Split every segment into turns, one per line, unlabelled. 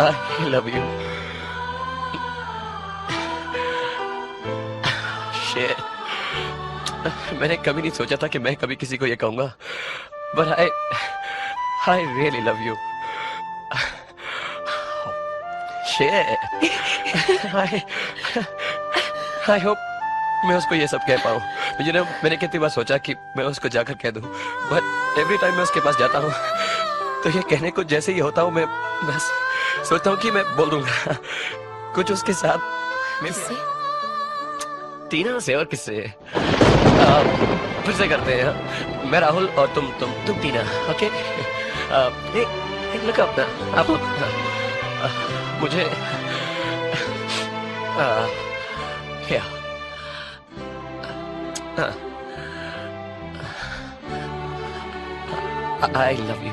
I love you. शेर, मैंने कभी नहीं सोचा था कि मैं कभी किसी को ये कहूंगा, but I really love you. शेर, आई होप मैं उसको ये सब कह पाऊँ। मैंने कितनी बार सोचा कि मैं उसको जाकर कह दूं, बट एवरी टाइम मैं उसके पास जाता हूँ तो ये कहने को जैसे ही होता हूँ मैं बस सोचता हूँ कि मैं बोल दूंगा कुछ उसके साथ।
किससे?
टीना से। और किससे? फिर से करते हैं। मैं राहुल और तुम टीना। ओके? लुक अप ना आप। मुझे I love you.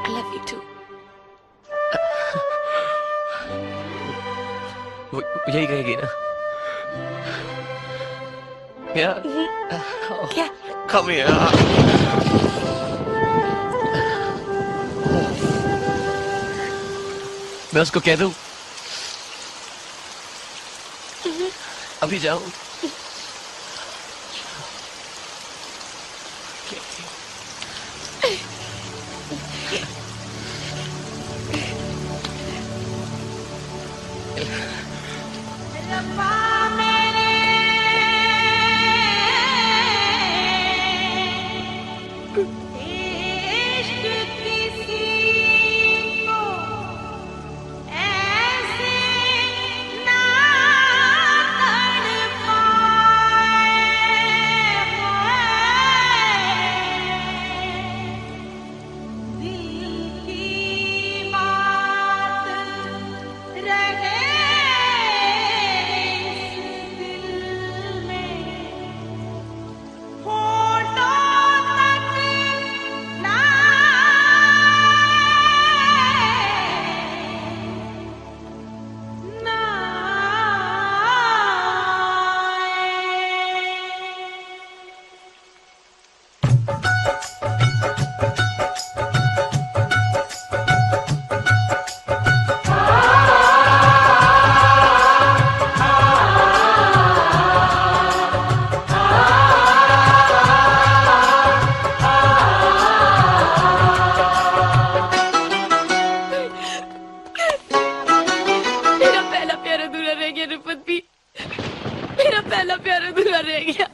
I love you too.
यही कहेगी ना? Yeah.
क्या?
Come here. मैं उसको कह दूं? अभी जाऊं?
मेरा पहला प्यार अधूरा रह गया।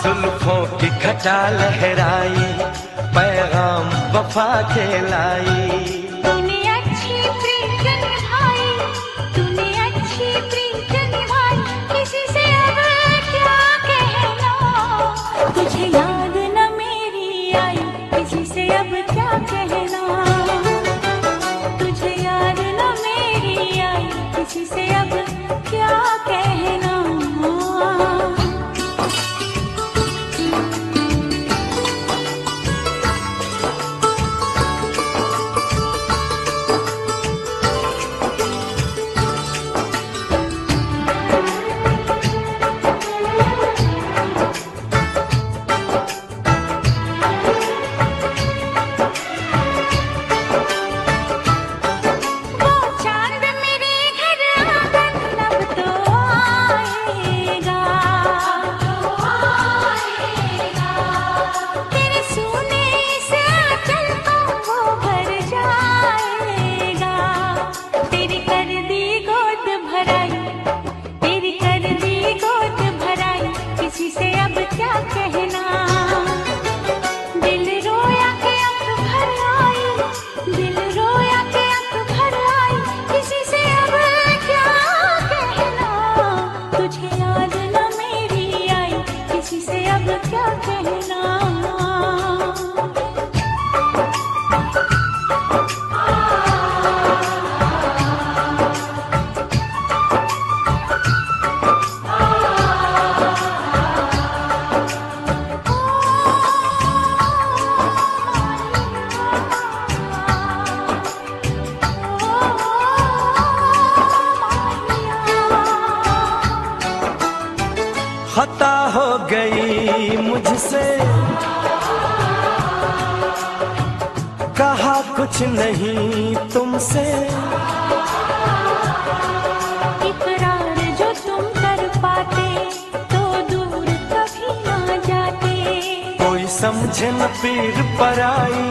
जुल्फों की घटा लहराई, पैगाम वफा के लाई।
तूने अच्छी प्रीत निभाई, तूने अच्छी प्रीत निभाई, किसी से अब क्या कहना। तुझे याद न मेरी आई, किसी से अब क्या कहना। तुझे याद न किसी से अब क्या कहना।
खता हो गई मुझसे, कहा कुछ नहीं तुमसे,
इकरार जो तुम कर पाते तो दूर कभी ना जाते।
कोई समझे न पीर पराई,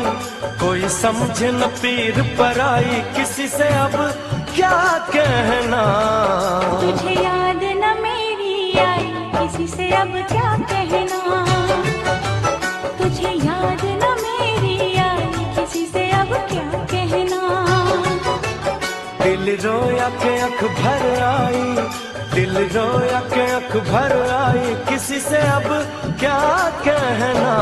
कोई समझे न पीर पराई, किसी से अब क्या कहना।
तुझे याद न मेरी आई, किसी से अब क्या कहना। तुझे याद न मेरी आई, किसी से अब क्या कहना।
दिल रोया के आँख भर आई, दिल रोया के आँख भर आई, किसी से अब क्या कहना।